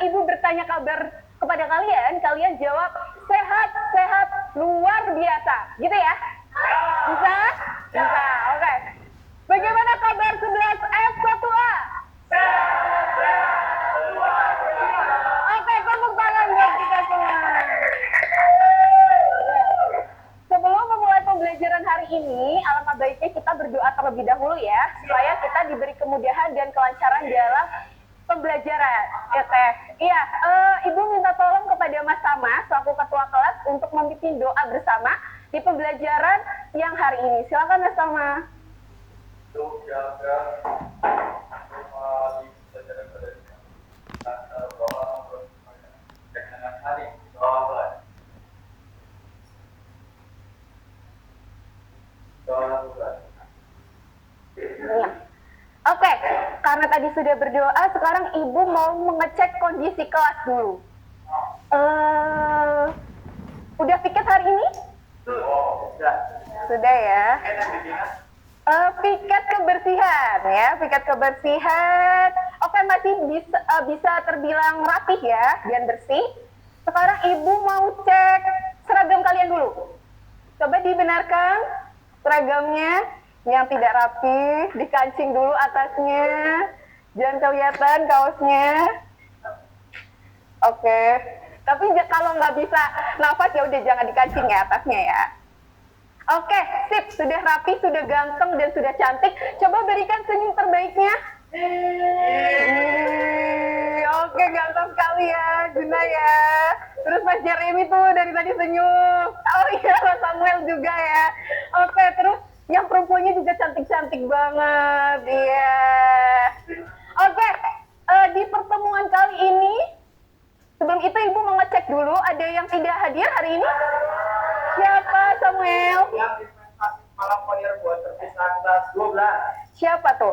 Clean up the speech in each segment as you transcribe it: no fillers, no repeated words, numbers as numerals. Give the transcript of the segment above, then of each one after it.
Ibu bertanya kabar kepada kalian, kalian jawab sehat, sehat, luar biasa. Gitu ya? Bisa? Bisa, oke. Bagaimana kabar 11F 1A? Oke, tepuk tangan buat kita semua. Sebelum memulai pembelajaran hari ini, alangkah baiknya kita berdoa terlebih dahulu ya, supaya kita diberi kemudahan dan kelancaran dalam pembelajaran. Ya, Teh. Iya, Ibu minta tolong kepada Mas Tama, selaku ketua kelas, untuk memimpin doa bersama di pembelajaran yang hari ini. Silakan Mas Tama. Oke, karena tadi sudah berdoa, sekarang Ibu mau mengecek kondisi kelas dulu. Udah piket hari ini? Sudah ya. Piket kebersihan ya, piket kebersihan. Oke, masih bisa terbilang rapih ya, dan bersih. Sekarang Ibu mau cek seragam kalian dulu. Coba dibenarkan seragamnya. Yang tidak rapi, dikancing dulu atasnya. Jangan kelihatan kaosnya. Oke. Tapi kalau nggak bisa nafas ya udah jangan dikancing ya atasnya ya. Oke, sip. Sudah rapi, sudah ganteng, dan sudah cantik. Coba berikan senyum terbaiknya. Oke, ganteng sekali ya, Juna ya. Terus Mas Jeremy tuh dari tadi senyum. Oh iya, Mas Samuel juga ya. Oke, terus yang perempuannya juga cantik-cantik banget, iya. Oke, di pertemuan kali ini, sebelum itu Ibu mau ngecek dulu, ada yang tidak hadir hari ini? Siapa, Samuel? Yang dispensasi malam ponier buat terpisah kelas 12. Siapa tuh?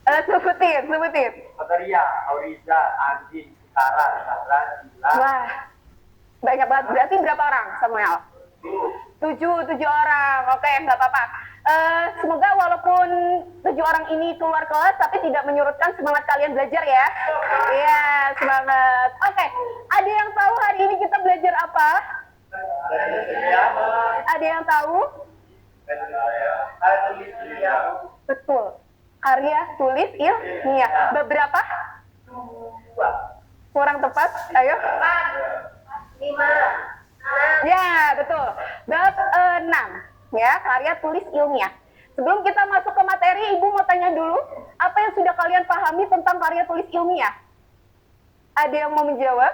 Sebutin. Materia, Auriza, Andi, Tara, Sahra, Dila. Wah, banyak banget. Berarti berapa orang, Samuel? 7 orang. Oke, nggak apa-apa. Semoga walaupun 7 orang ini keluar kelas, tapi tidak menyurutkan semangat kalian belajar ya. Iya, semangat. Oke, ada yang tahu hari ini kita belajar apa? Ada yang tahu? Betul. Karya tulis ilmiah. Beberapa? Kurang tepat? Ayo. 5. Ya, betul. Bab 6. Ya, karya tulis ilmiah. Sebelum kita masuk ke materi, Ibu mau tanya dulu, apa yang sudah kalian pahami tentang karya tulis ilmiah? Ada yang mau menjawab?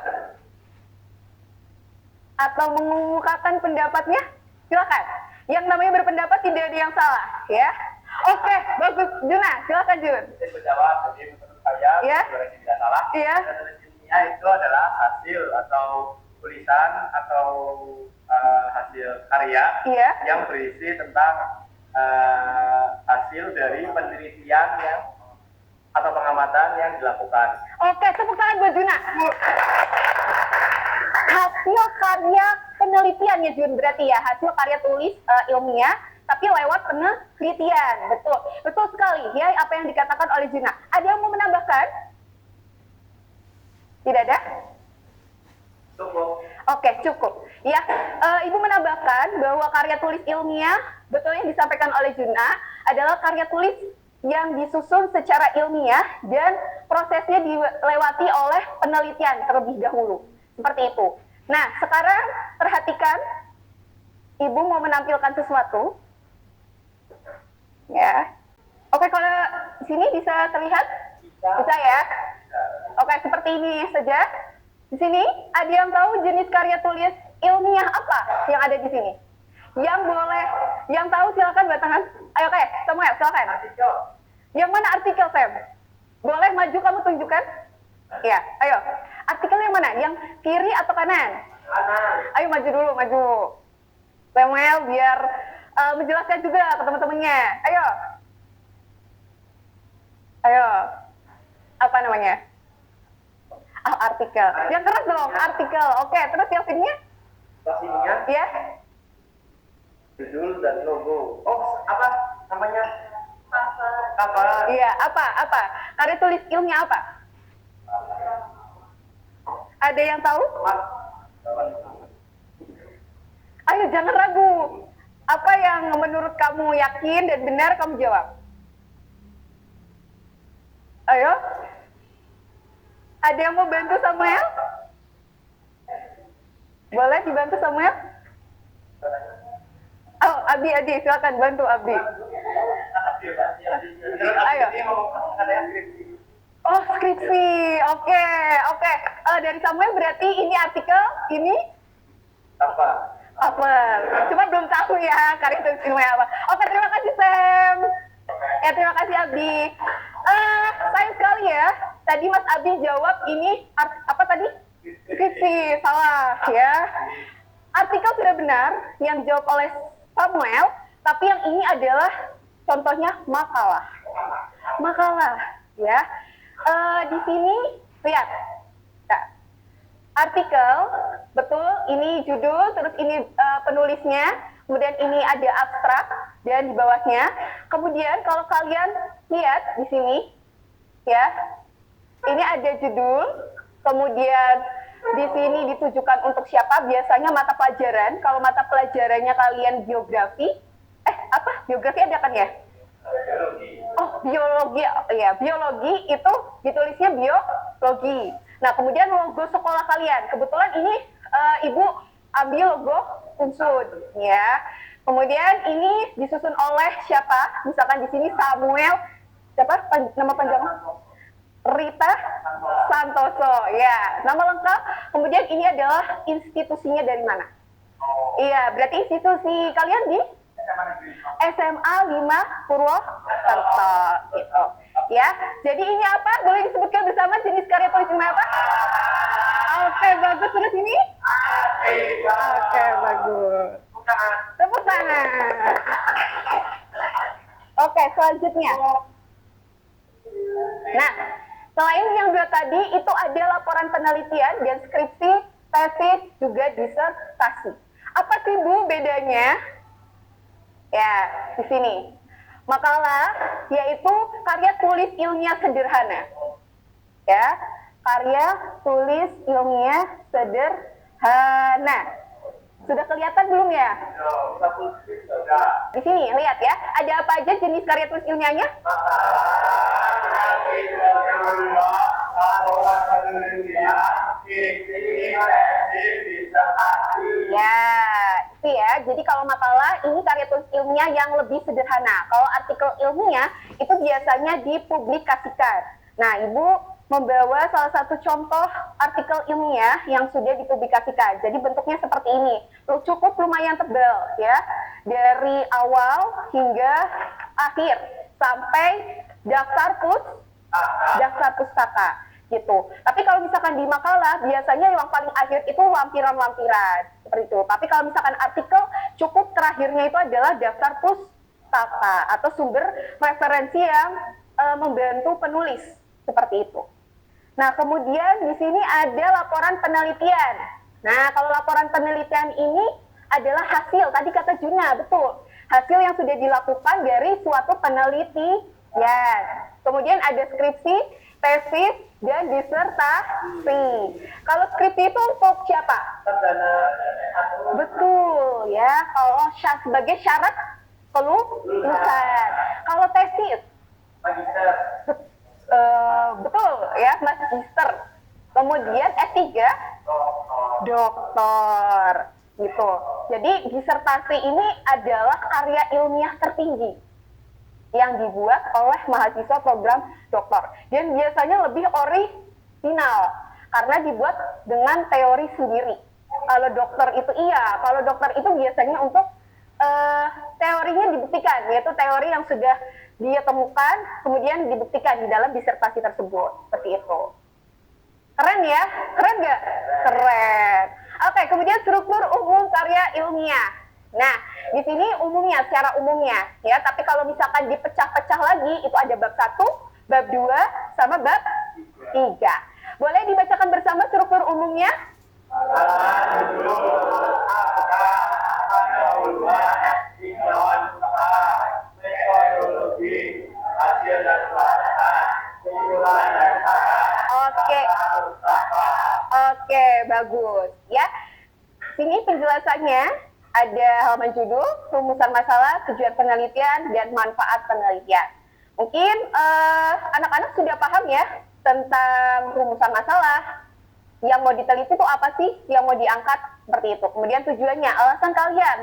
Atau mengemukakan pendapatnya? Silakan. Yang namanya berpendapat tidak ada yang salah, ya. Oke, bagus. Juna, silakan Jun. Saya menjawab, jadi menurut saya, Ya. tidak salah. Iya. Karya tulis ilmiah itu adalah hasil atau tulisan atau hasil karya Iya. yang berisi tentang hasil dari penelitian atau pengamatan yang dilakukan. Oke, tepuk tangan buat Juna. Hasil karya penelitian ya Jun, berarti ya, hasil karya tulis ilmiah, tapi lewat penelitian. Betul sekali ya apa yang dikatakan oleh Juna. Ada yang mau menambahkan? Tidak ada? Cukup. Oke, cukup. Ya, Ibu menambahkan bahwa karya tulis ilmiah, betul yang disampaikan oleh Juna, adalah karya tulis yang disusun secara ilmiah dan prosesnya dilewati oleh penelitian terlebih dahulu. Seperti itu. Nah, sekarang perhatikan, Ibu mau menampilkan sesuatu. Ya. Oke, kalau sini bisa terlihat? Bisa ya? Oke, seperti ini saja. Di sini, ada yang tahu jenis karya tulis ilmiah apa yang ada di sini? Yang tahu silakan buat tangan. Ayo, oke, Samuel, silakan. Artikel. Yang mana artikel, Sam? Boleh maju kamu tunjukkan? Ya, ayo. Artikel yang mana? Yang kiri atau kanan? Kanan. Ayo maju dulu, maju. Samuel biar menjelaskan juga ke teman-temannya. Ayo. Apa namanya? Oh, artikel. Yang keras dong, artikel. Oke, terus yang sininya? Pastinya Ya. judul dan logo. Oh, apa namanya? Cover. Iya, apa? Karya tulis ilmiah apa? Ada yang tahu? Ayo jangan ragu. Apa yang menurut kamu yakin dan benar kamu jawab. Ayo. Ada yang mau bantu Samuel? Boleh dibantu Samuel? Oh, Abi, silakan bantu Abi. Ayo. Oh, skripsi. Oke. Dari Samuel berarti ini artikel, ini? Apa? Cuma belum tahu ya karya tulis ilmiah apa. Oke, terima kasih Sam. Ya, terima kasih Abi. Sayang sekali ya. Tadi Mas Abi jawab ini apa tadi? Skripsi. Salah ya. Artikel sudah benar yang dijawab oleh Samuel, tapi yang ini adalah contohnya makalah. Makalah ya. Di sini lihat. Nah, artikel, betul, ini judul, terus ini penulisnya, kemudian ini ada abstrak, dan di bawahnya. Kemudian kalau kalian lihat di sini, ya, ini ada judul, kemudian di sini ditujukan untuk siapa, biasanya mata pelajaran. Kalau mata pelajarannya kalian biografi, biografi ada kan ya? Oh, biologi, ya, biologi itu ditulisnya biologi. Nah, kemudian logo sekolah kalian. Kebetulan ini Ibu ambil logo Unsud, ya. Kemudian ini disusun oleh siapa? Misalkan di sini Samuel, siapa? Nama panjang? Rita Santoso, ya. Nama lengkap. Kemudian ini adalah institusinya dari mana? Iya, berarti institusi kalian di SMA 5 Purwokerto, gitu. Ya, jadi ini apa? Boleh disebutkan bersama jenis karya tulis ilmiah apa? Oke, bagus. Terus ini? Oke, bagus. Tepuk tangan. Oke, selanjutnya. Nah, selain yang dua tadi, itu ada laporan penelitian dan skripsi, tesis, juga disertasi. Apa sih Bu bedanya? Ya, di sini. Makalah yaitu karya tulis ilmiah sederhana. Ya, karya tulis ilmiah sederhana. Sudah kelihatan belum ya? Di sini lihat ya, ada apa aja jenis karya tulis ilmiahnya? Ya, itu ya. Jadi kalau makalah ini karya tulis ilmiah yang lebih sederhana. Kalau artikel ilmiah itu biasanya dipublikasikan. Nah, Ibu membawa salah satu contoh artikel ilmiah yang sudah dipublikasikan. Jadi bentuknya seperti ini. Cukup lumayan tebal ya. Dari awal hingga akhir sampai daftar pustaka gitu. Tapi kalau misalkan di makalah biasanya yang paling akhir itu lampiran-lampiran seperti itu. Tapi kalau misalkan artikel cukup terakhirnya itu adalah daftar pustaka atau sumber referensi yang membantu penulis seperti itu. Nah, kemudian di sini ada laporan penelitian. Nah, kalau laporan penelitian ini adalah hasil, tadi kata Juna, betul. Hasil yang sudah dilakukan dari suatu penelitian. Kemudian ada skripsi, tesis, dan disertasi. Kalau skripsi itu untuk siapa? Betul, ya. Kalau sebagai syarat kelulusan. Kalau tesis? Betul, ya, magister. Kemudian S3? Doktor. Gitu. Jadi disertasi ini adalah karya ilmiah tertinggi yang dibuat oleh mahasiswa program doktor. Dan biasanya lebih original karena dibuat dengan teori sendiri. Kalau dokter itu kalau dokter itu biasanya untuk teorinya dibuktikan, yaitu teori yang sudah dia temukan, kemudian dibuktikan di dalam disertasi tersebut. Seperti itu. Keren ya? Keren nggak? Keren. Oke, kemudian struktur umum karya ilmiah. Nah, di sini umumnya, secara umumnya, ya. Tapi kalau misalkan dipecah-pecah lagi, itu ada bab 1, bab 2, sama bab 3. Boleh dibacakan bersama struktur umumnya? Oke, Oke, bagus. Ya, sini penjelasannya ada halaman judul, rumusan masalah, tujuan penelitian, dan manfaat penelitian. Mungkin anak-anak sudah paham ya tentang rumusan masalah, yang mau diteliti itu apa sih, yang mau diangkat, seperti itu. Kemudian tujuannya, alasan kalian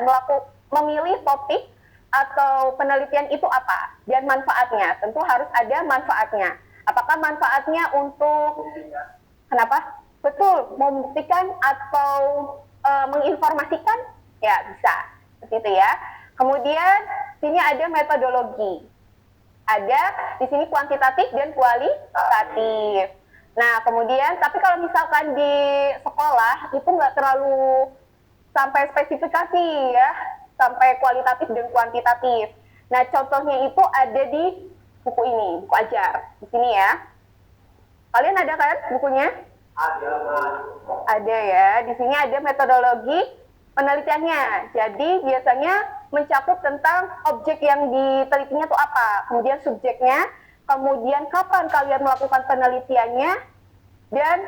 memilih topik atau penelitian itu apa, dan manfaatnya. Tentu harus ada manfaatnya. Apakah manfaatnya untuk, kenapa? Betul, membuktikan atau menginformasikan? Ya, bisa. Seperti itu ya. Kemudian, sini ada metodologi. Ada di sini kuantitatif dan kualitatif. Nah, kemudian, tapi kalau misalkan di sekolah, itu nggak terlalu sampai spesifikasi ya, sampai kualitatif dan kuantitatif. Nah, contohnya itu ada di buku ini, buku ajar. Di sini ya. Kalian ada kan bukunya? Ada ya. Di sini ada metodologi penelitiannya. Jadi, biasanya mencakup tentang objek yang ditelitinya itu apa, kemudian subjeknya, kemudian kapan kalian melakukan penelitiannya, dan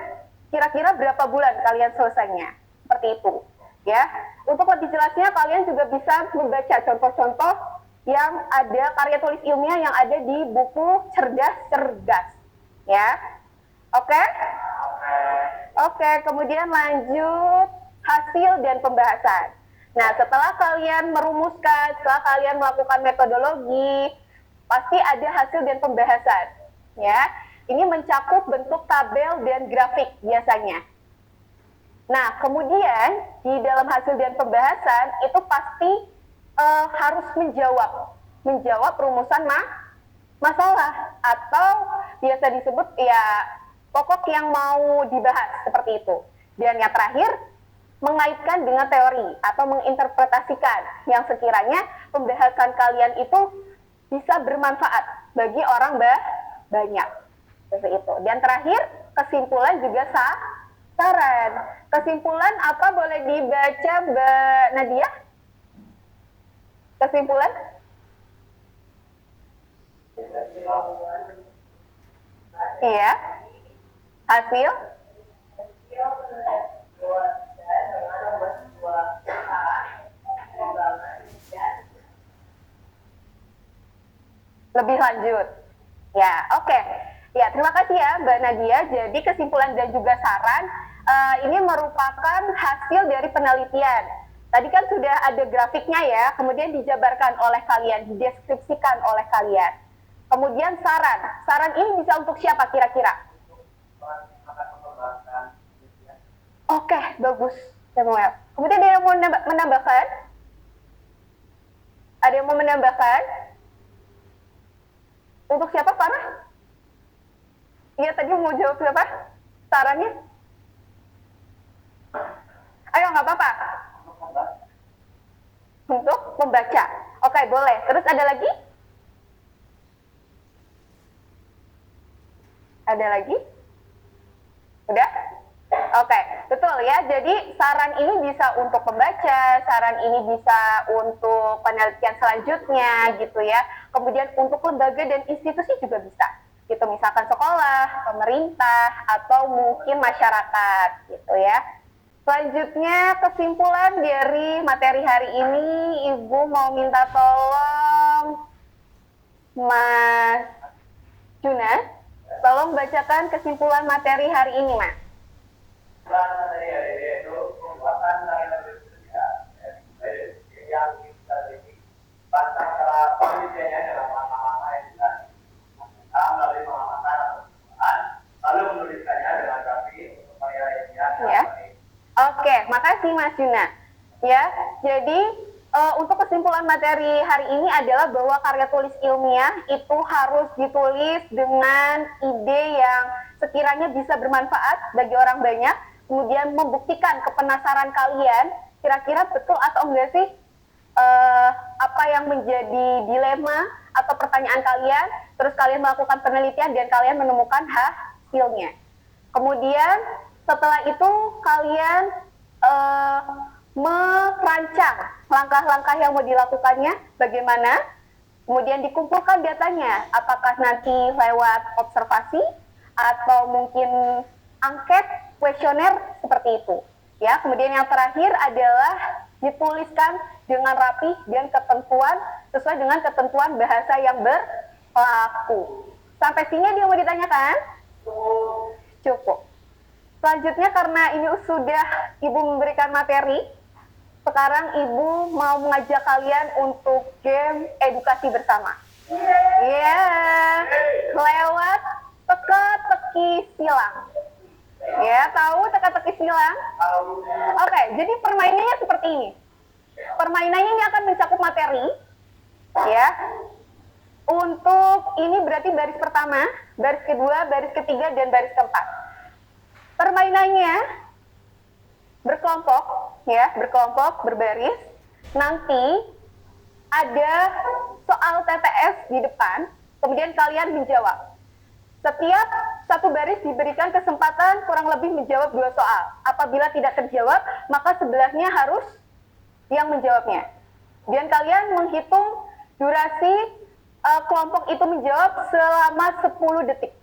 kira-kira berapa bulan kalian selesainya. Seperti itu. Ya. Untuk lebih jelasnya, kalian juga bisa membaca contoh-contoh yang ada karya tulis ilmiah yang ada di buku Cerdas-Cerdas. Ya. Oke? Oke, kemudian lanjut hasil dan pembahasan. Nah, setelah kalian merumuskan, setelah kalian melakukan metodologi, pasti ada hasil dan pembahasan. Ya, ini mencakup bentuk tabel dan grafik biasanya. Nah, kemudian di dalam hasil dan pembahasan itu pasti harus menjawab rumusan masalah atau biasa disebut ya pokok yang mau dibahas, seperti itu. Dan yang terakhir, mengaitkan dengan teori atau menginterpretasikan yang sekiranya pembahasan kalian itu bisa bermanfaat bagi orang banyak. Seperti itu. Dan terakhir, kesimpulan juga saran. Kesimpulan apa boleh dibaca Mbak Nadia? Kesimpulan? Iya. Hasil? Lebih lanjut. Ya, oke. Ya, terima kasih ya Mbak Nadia. Jadi kesimpulan dan juga saran ini merupakan hasil dari penelitian. Tadi kan sudah ada grafiknya ya, kemudian dijabarkan oleh kalian, dideskripsikan oleh kalian. Kemudian saran. Saran ini bisa untuk siapa kira-kira? Oke, bagus, Samuel. Kemudian ada yang mau menambahkan? Ada yang mau menambahkan? Untuk siapa, Farah? Iya, tadi mau jawab siapa? Sarannya? Ayo, nggak apa-apa. Untuk membaca. Oke, boleh. Terus ada lagi? Ada lagi? Udah? Oke, betul ya. Jadi saran ini bisa untuk pembaca, saran ini bisa untuk penelitian selanjutnya gitu ya. Kemudian untuk lembaga dan institusi juga bisa. Gitu, misalkan sekolah, pemerintah, atau mungkin masyarakat gitu ya. Selanjutnya kesimpulan dari materi hari ini, Ibu mau minta tolong Mas Juna, tolong bacakan kesimpulan materi hari ini, Mas. Ya. Oke, makasih Mas Juna. Ya, jadi untuk kesimpulan materi hari ini adalah bahwa karya tulis ilmiah itu harus ditulis dengan ide yang sekiranya bisa bermanfaat bagi orang banyak, kemudian membuktikan kepenasaran kalian, kira-kira betul atau enggak sih apa yang menjadi dilema atau pertanyaan kalian, terus kalian melakukan penelitian dan kalian menemukan hasilnya. Kemudian setelah itu kalian merancang langkah-langkah yang mau dilakukannya, bagaimana, kemudian dikumpulkan datanya, apakah nanti lewat observasi atau mungkin angket kuesioner seperti itu. Ya, kemudian yang terakhir adalah dituliskan dengan rapi dan ketentuan sesuai dengan ketentuan bahasa yang berlaku. Sampai sini dia mau ditanyakan? Cukup. Selanjutnya karena ini sudah Ibu memberikan materi, sekarang Ibu mau mengajak kalian untuk game edukasi bersama. Ya, lewat teka-teki silang. Ya, tahu teka-teki silang? Oke, jadi permainannya seperti ini. Permainannya ini akan mencakup materi, ya. Untuk ini berarti baris pertama, baris kedua, baris ketiga, dan baris keempat. Permainannya berkelompok, ya, berkelompok, berbaris. Nanti ada soal TTS di depan, kemudian kalian menjawab. Setiap satu baris diberikan kesempatan kurang lebih menjawab 2 soal. Apabila tidak terjawab, maka sebelahnya harus yang menjawabnya. Dan kalian menghitung durasi kelompok itu menjawab selama 10 detik.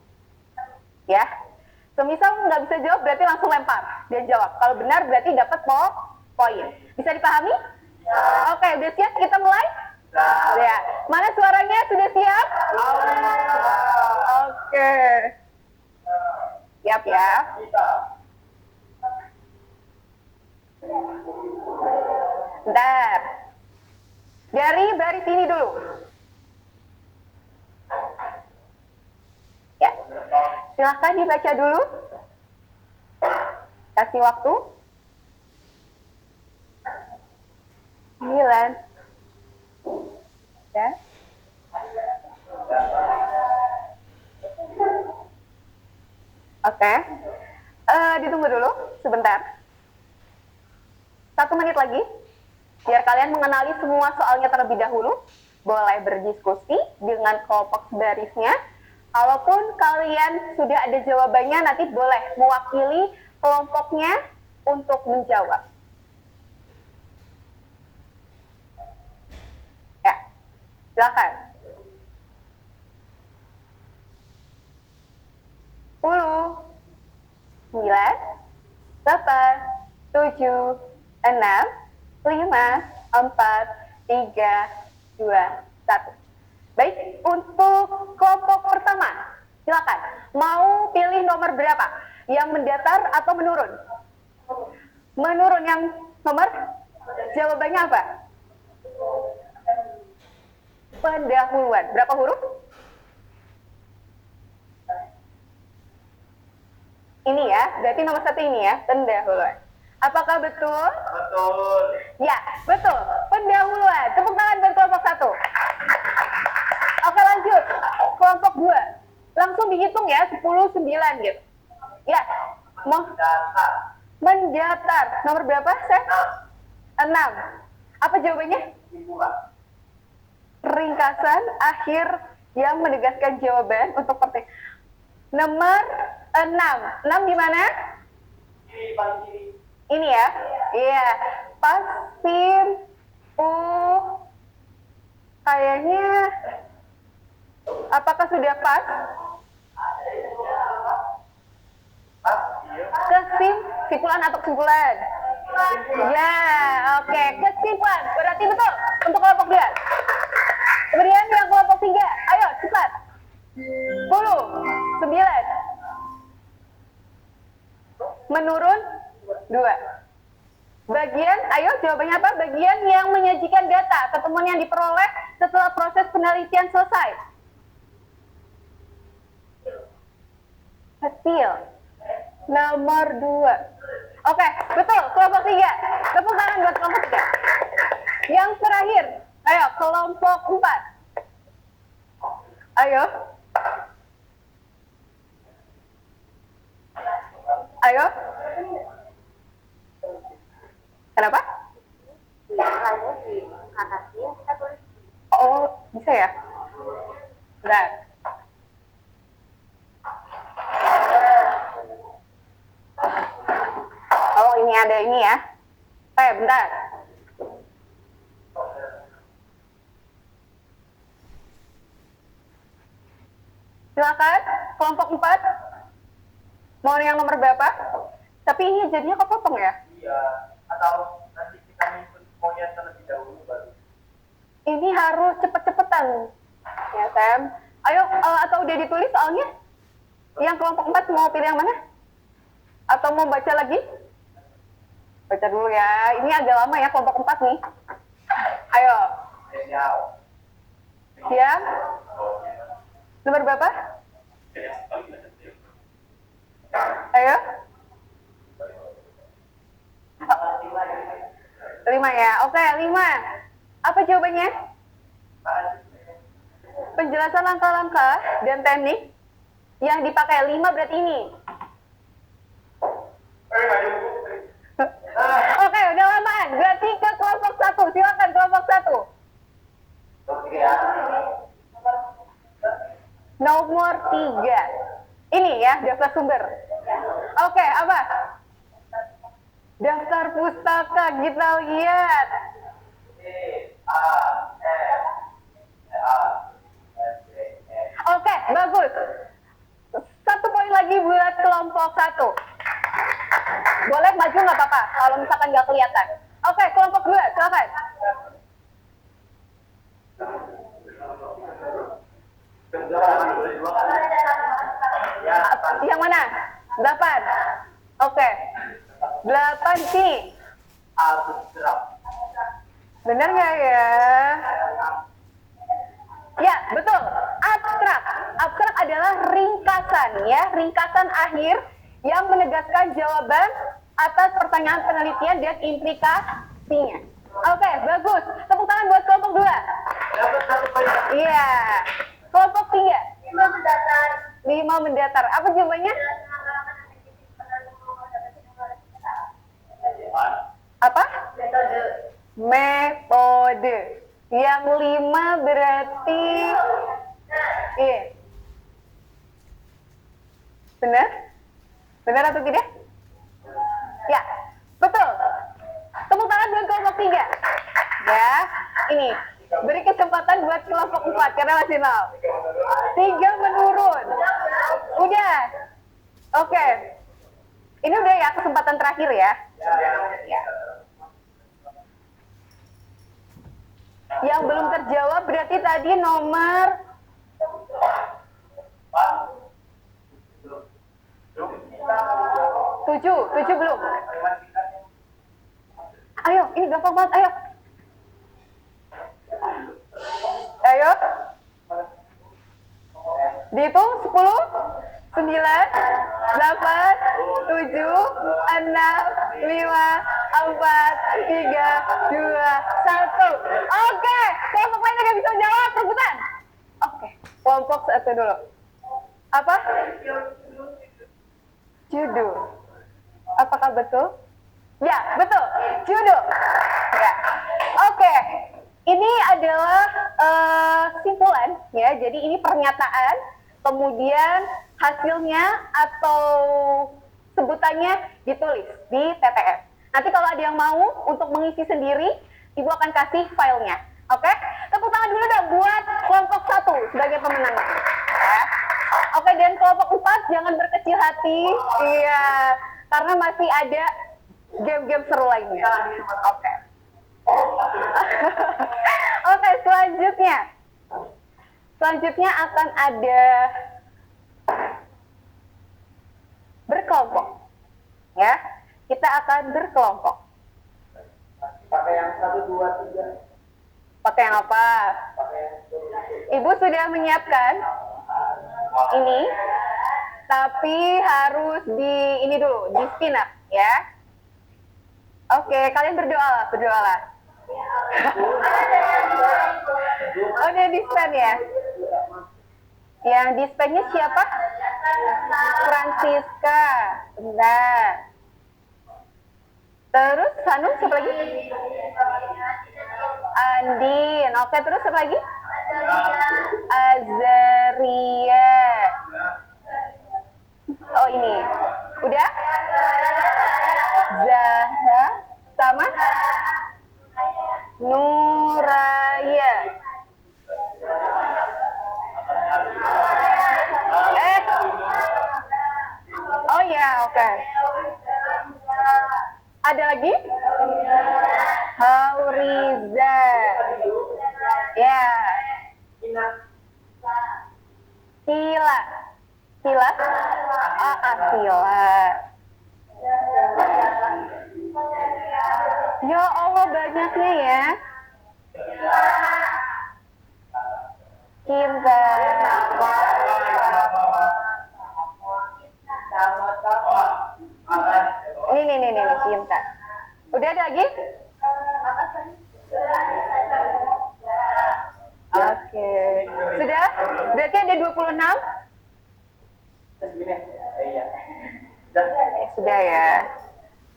Ya. Semisal nggak bisa jawab, berarti langsung lempar dan jawab. Kalau benar, berarti dapat poin. Bisa dipahami? Oke, udah siap? Kita mulai? Ya. Mana suaranya? Sudah siap? Oke. Siap ya. Bentar. Dari baris ini dulu. Ya. Silahkan dibaca dulu. Kasih waktu. 9. Ya. Oke. Ditunggu dulu sebentar. 1 menit lagi. Biar kalian mengenali semua soalnya terlebih dahulu. Boleh berdiskusi dengan kelompok barisnya. Kalaupun kalian sudah ada jawabannya, nanti boleh mewakili kelompoknya untuk menjawab. Ya, silakan. 10, 9, 8, 7, 6, 5, 4, 3, 2, 1. Baik, untuk kelompok pertama, silakan. Mau pilih nomor berapa? Yang mendatar atau menurun? Menurun yang nomor? Jawabannya apa? Pendahuluan. Berapa huruf? Ini ya, berarti nomor 1 ini ya, pendahuluan. Apakah betul? Betul. Ya, betul. Pendahuluan. Tepuk tangan buat kelompok 1. Oke, lanjut. Kelompok 2. Langsung dihitung ya, 10, 9 gitu. Ya. Mendatar. Nomor berapa, Chef? 6. Apa jawabannya? Ringkasan akhir yang menegaskan jawaban untuk pertanyaan. Nomor 6. 6 di mana? Ini ya? Iya. Pasir. Kayaknya. Apakah sudah pas? Kesimpulan atau kesimpulan? Ya, oke. Kesimpulan. Berarti betul untuk kelompok 2. Kemudian yang kelompok 3. Ayo, cepat. 10, 9. Menurun 2. Bagian, ayo jawabannya apa? Bagian yang menyajikan data temuan yang diperoleh setelah proses penelitian selesai. Hasil. Nomor 2. Oke, betul. Kelompok 3. Tepuk tangan buat kelompok 3. Yang terakhir, ayo kelompok 4. Ayo. Ayo. Kenapa? Oh, bisa ya? Bentar. Oh, ini ada ini ya. Bentar. Silakan, kelompok 4. Mau yang nomor berapa? Tapi ini jadinya kepotong ya? Iya. Atau nanti kita ngikut maunya terlebih dahulu baru. Ini harus cepet-cepetan. Ya, Sam. Ayo, atau udah ditulis soalnya? Yang kelompok 4 mau pilih yang mana? Atau mau baca lagi? Baca dulu ya. Ini agak lama ya kelompok 4 nih. Ayo. Siap? Nomor berapa? Ayo. 5 ya. Oke, 5. Apa jawabannya? Penjelasan langkah-langkah dan teknik yang dipakai 5 berarti ini. Oke, udah lamaan. Berarti ke kelompok 1. Silakan kelompok 1. Nomor 3. Ini ya, daftar sumber. Oke, apa? Daftar pustaka, kita lihat. Oke, bagus. 1 poin lagi buat kelompok 1. Boleh maju nggak apa-apa, kalau misalkan nggak kelihatan. Oke, kelompok 2, silakan. Yang mana? 8. Oke. 8 sih. Bener nggak ya? Ya, betul. Abstrak. Abstrak adalah ringkasan ya, ringkasan akhir yang menegaskan jawaban atas pertanyaan penelitian dan implikasinya. Oke, bagus. Tepuk tangan buat kelompok 2. Iya. Kelompok 3. 5 mendatar. Apa jawabannya? Apa? Metode. Yang 5 berarti iya. Benar? Benar atau tidak? Ya, betul. Tepuk tangan buat kelompok 3. Ya, ini. Beri kesempatan buat kelompok 4 karena masih 0. 3 menurun. Udah. Oke. Ini udah ya kesempatan terakhir ya. Ya. Yang belum terjawab berarti tadi nomor 7 belum. Ayo, ini gampang banget, ayo. Ayo. Dihitung 10, 9, 8, 7, 6, 5, 4, 3, 2, 1. Oke, kelompok lainnya nggak bisa jawab, rebutan. Oke, kelompok 1 dulu. Apa? Judo. Apakah betul? Ya, betul. Judo. Ya. Oke. Ini adalah simpulan ya. Jadi ini pernyataan, kemudian hasilnya atau sebutannya ditulis di TTS. Nanti kalau ada yang mau untuk mengisi sendiri, Ibu akan kasih filenya. Oke? Tepuk tangan dulu dong buat kelompok 1 sebagai pemenangnya. Ya. Oke, dan kelompok 4 jangan berkecil hati. Iya, karena masih ada game-game seru lainnya. Oke. Oke, selanjutnya. Selanjutnya akan ada berkelompok. Ya, kita akan berkelompok. Pakai yang 1, 2, 3. Pakai yang apa? Ibu sudah menyiapkan ini, tapi harus di ini dulu, di spin up ya. Oke, kalian berdoa lah. Oh, udah di spin ya. Yang di spinnya siapa? Francisca. Bentar. Terus Hanum siapa lagi? Andin. Oke, terus siapa lagi? Azaria. Oh, ini. Udah? Zahra sama Nuraya. Oh ya, Ada lagi? Hauriza. Ya. Sila. Sila? Sila. Ya Allah, banyaknya ya. Cinta. Nih, cinta. Udah ada lagi? Oke. Sudah? Berarti ada 26? Sudah ya.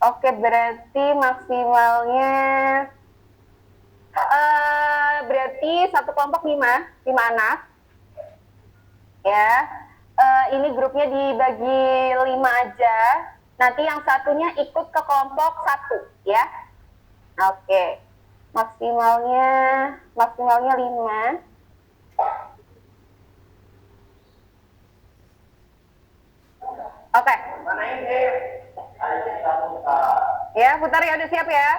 Oke, berarti maksimalnya berarti satu kelompok 5 anak. Ya. Ini grupnya dibagi 5 aja. Nanti yang satunya ikut ke kelompok 1 ya. Oke. Maksimalnya 5. Oke. Ya, putar ya, udah siap ya?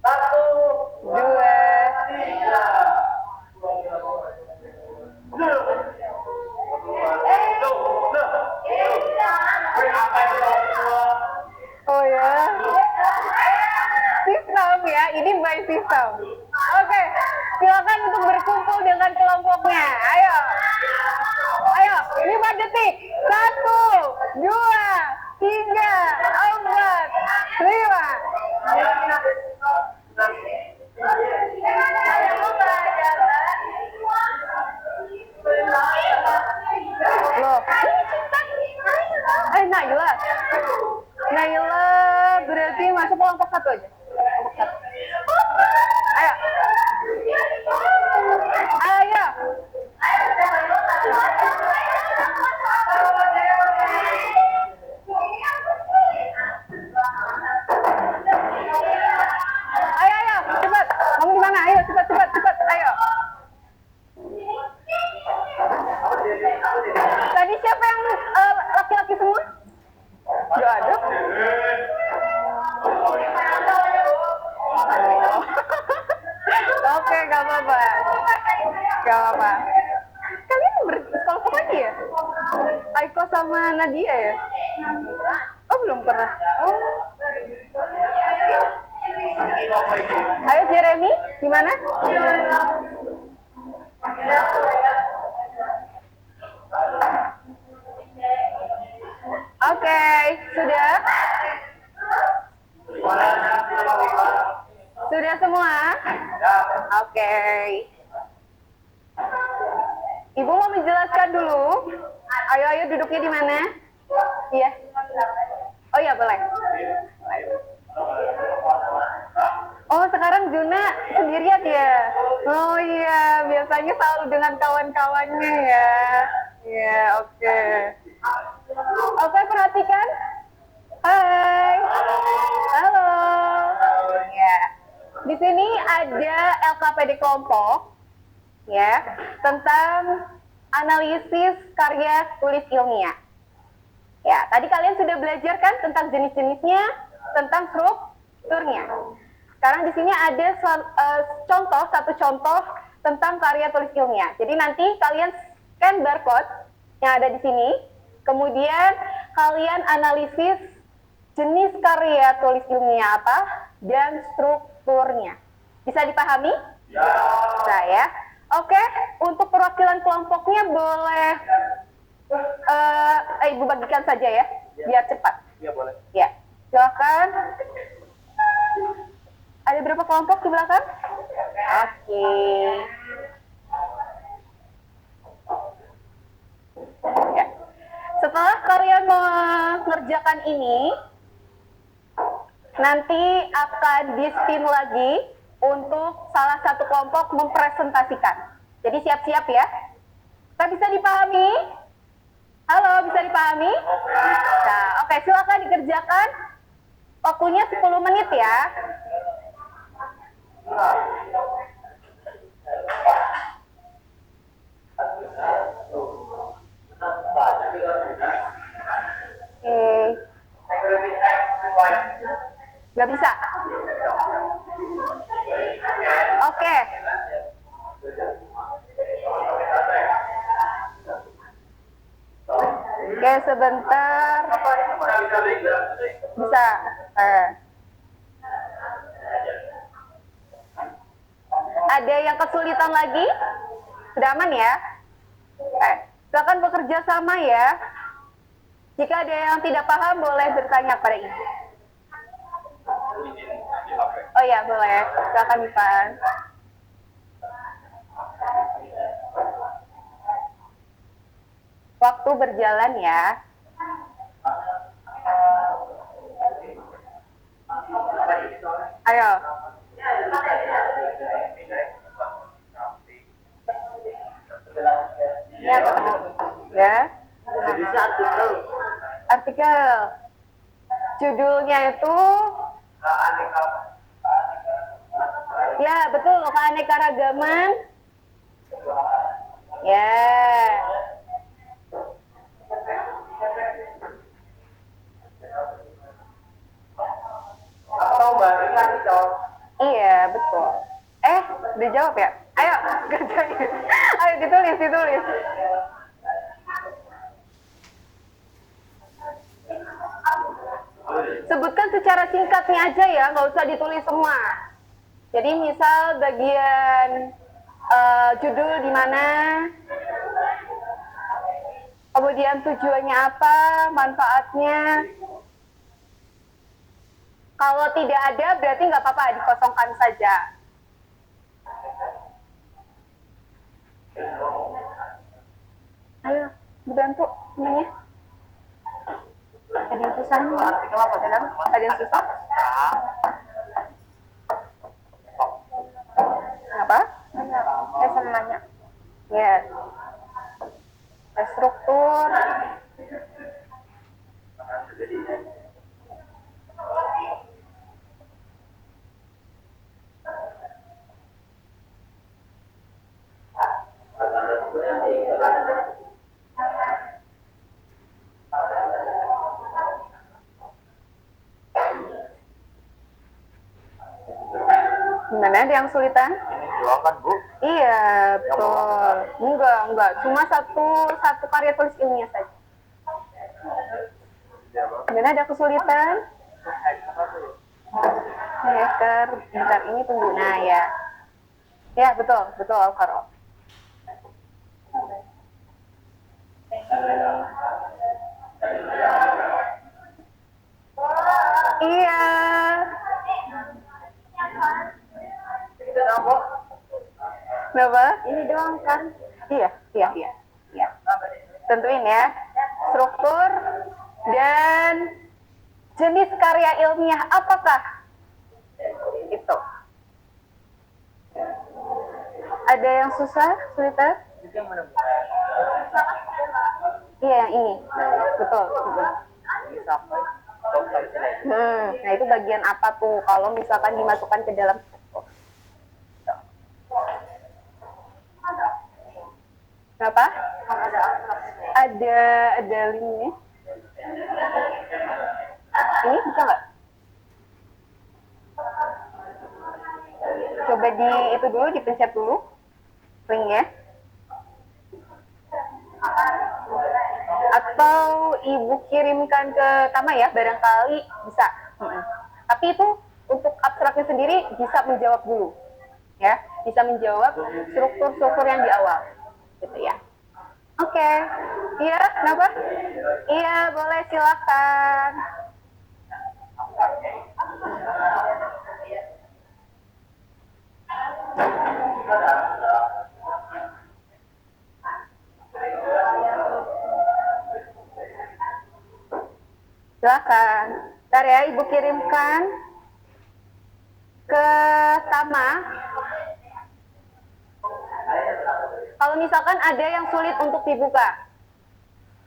1, 2, 3. Oh ya. Sistem ya, ini by sistem. Oke, silakan untuk berkumpul dengan kelompoknya. Ayo. 5 detik. 1, 2, 3, 4, 5. Loh, Naila berarti masuk kelompok 1 aja. Ayo. Ayo, cepat. Kamu di mana? Ayo, cepat. Ayo. Tadi siapa yang laki-laki semua? Gak ada. Oke, gak apa-apa. Kalian bersekolah lagi ya? Aiko sama Nadia ya? Oh, belum pernah. Ayo Jeremy, gimana? Oke, sudah? Sudah semua? Oke. Ibu mau menjelaskan dulu. Ayo duduknya di mana? Iya. Oh ya, boleh. Oh, sekarang Juna sendirian ya? Oh iya, biasanya selalu dengan kawan-kawannya ya. Ya, oke. Oke, perhatikan. Hai. Halo. Ya. Di sini ada LKPD kelompok ya, tentang analisis karya tulis ilmiah. Ya, tadi kalian sudah belajar kan tentang jenis-jenisnya, tentang strukturnya. Sekarang di sini ada satu contoh tentang karya tulis ilmiah. Jadi nanti kalian scan barcode yang ada di sini, kemudian kalian analisis jenis karya tulis ilmiah apa dan strukturnya. Bisa dipahami? Ya. Bisa ya. Oke, untuk perwakilan kelompoknya boleh Ibu bagikan saja ya, biar cepat. Iya, boleh. Ya, silakan. Ada berapa kelompok di belakang? Oke. Ya. Setelah kalian mengerjakan ini, nanti akan di-spin lagi untuk salah satu kelompok mempresentasikan. Jadi siap-siap ya. Kita bisa dipahami? Halo, bisa dipahami? Nah, oke, silakan dikerjakan. Waktunya 10 menit ya. Oke. Nggak bisa. Oke. Oke, sebentar. Bisa. Ada yang kesulitan lagi? Sudah aman ya? Silakan bekerja sama ya. Jika ada yang tidak paham, boleh bertanya pada ibu. Oh ya, boleh. Silakan Ivan. Waktu berjalan ya. Ayo. Ya, ya. Artikel. Judulnya itu ya, betul, keanekaragaman. Ya. Iya, betul. Udah jawab ya? Ayo, kerjain. Ayo ditulis. Sebutkan secara singkatnya aja ya, nggak usah ditulis semua. Jadi misal bagian judul di mana, kemudian tujuannya apa, manfaatnya. Kalau tidak ada berarti nggak apa-apa, dikosongkan saja. Ayo, dibantu semuanya. Ada yang susah nih? Ada yang susah? Apa? Saya sama nanya. Yes. Struktur. Gimana, ada yang sulitan? Ini doang kan, Bu? Iya, betul. Enggak. Cuma satu karya tulis ilmiah saja. Gimana, ada kesulitan? Hacker, bentar, ini pengguna ya. Ya, betul, Al-Qaro. Iya. Kenapa? Ini doang kan? Iya. Tentuin ya. Struktur dan jenis karya ilmiah apakah? Itu. Ada yang susah, sulitan? Iya, yang ini. Betul. Nah, itu bagian apa tuh kalau misalkan dimasukkan ke dalam apa? Ada linknya. Ini bisa nggak? Coba itu dulu, dipencet dulu linknya. Atau ibu kirimkan ke Tama ya, barangkali bisa. Tapi itu untuk abstraknya sendiri bisa menjawab dulu, ya, bisa menjawab struktur yang di awal, gitu ya. Oke. Iya, kenapa? Iya, boleh, silakan. Silakan. Ntar ya, ibu kirimkan ke Tama. Kalau misalkan ada yang sulit untuk dibuka,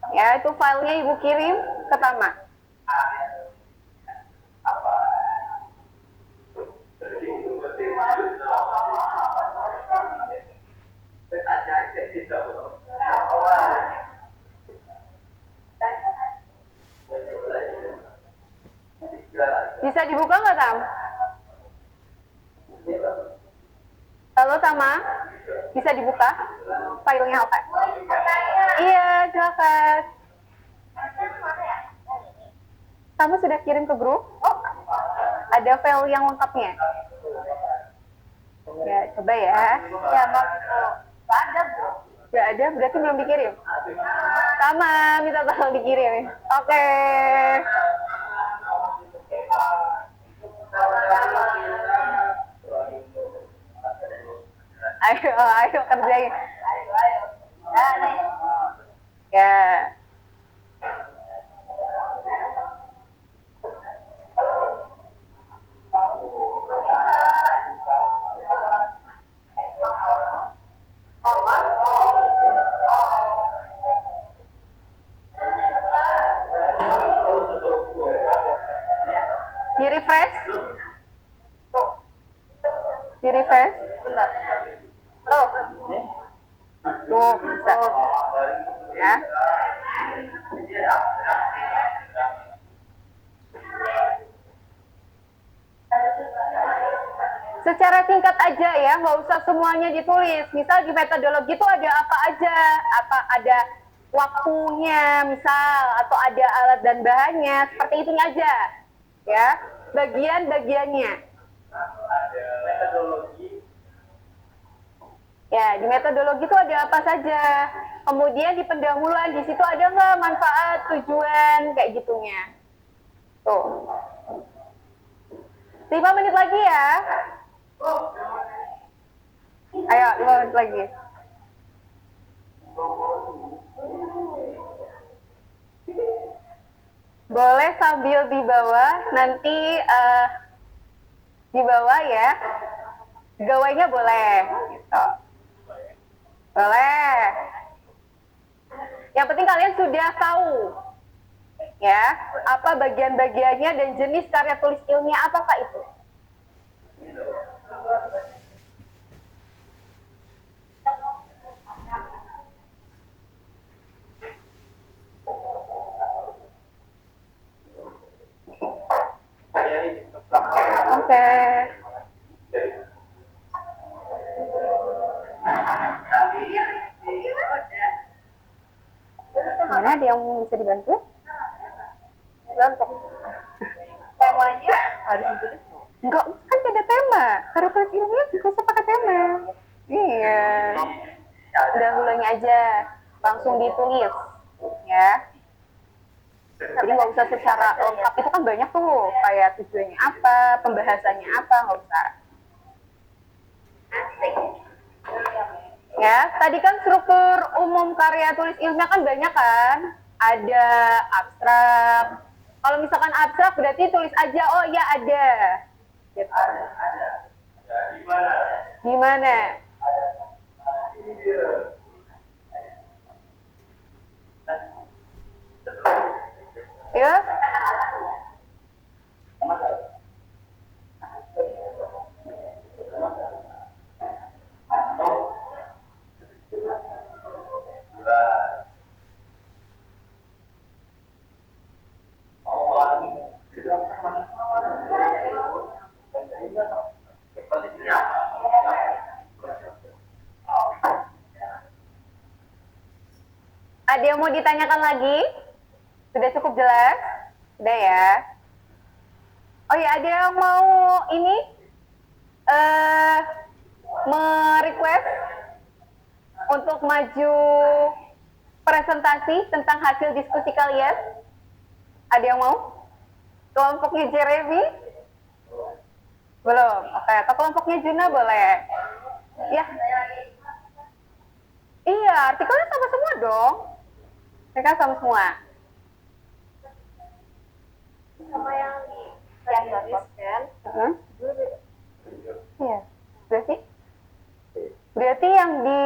ya, itu filenya ibu kirim ke Tama. Bisa dibuka nggak, Tam? Halo, Tama? Bisa dibuka filenya apa? Iya, silakan. Kamu sudah kirim ke grup? Ada file yang lengkapnya? Ya, coba ya. Ya, Nggak ada, bro. Nggak ada, berarti belum dikirim? Sama, minta tolong dikirim. Oke. Ayo kerjain. Ya. Di refresh. Di refresh. Tuh, bisa. Ya. Secara singkat aja ya, nggak usah semuanya ditulis. Misal di metodologi itu ada apa aja, apa ada waktunya misal, atau ada alat dan bahannya, seperti itu aja. Ya, bagian-bagiannya. Ya, di metodologi itu ada apa saja. Kemudian di pendahuluan, di situ ada nggak manfaat, tujuan, kayak gitunya. Tuh. 5 menit lagi ya. Ayo, 5 menit lagi. Boleh sambil di bawah, nanti di bawah ya. Gawainya boleh, gitu. Boleh. Yang penting kalian sudah tahu, ya, apa bagian-bagiannya dan jenis karya tulis ilmiah apakah itu. Oke. Mana ada yang bisa dibantu? Untuk temanya harus ditulis. Enggak, kan ada tema. Karya tulis ilmiah juga usah pakai tema. Iya. Dahulunya aja, langsung ditulis, ya. Jadi nggak usah secara lengkap, itu kan banyak tuh, kayak tujuannya apa, pembahasannya apa, nggak usah. Ya, tadi kan struktur umum karya tulis ilmiah kan banyak kan, ada abstrak. Kalau misalkan abstrak berarti tulis aja, oh iya ada. Gitu. Gimana? Ya? Ada yang mau ditanyakan lagi? Sudah cukup jelas? Sudah ya? Oh ya, ada yang mau ini merequest untuk maju presentasi tentang hasil diskusi kalian? Ada yang mau? Kelompoknya Jeremy? Belum? Oke, atau kelompoknya Juna boleh? Ya. Iya, artikelnya sama semua dong. Mereka sama semua. Sama yang tulis kan? Iya. Berarti yang di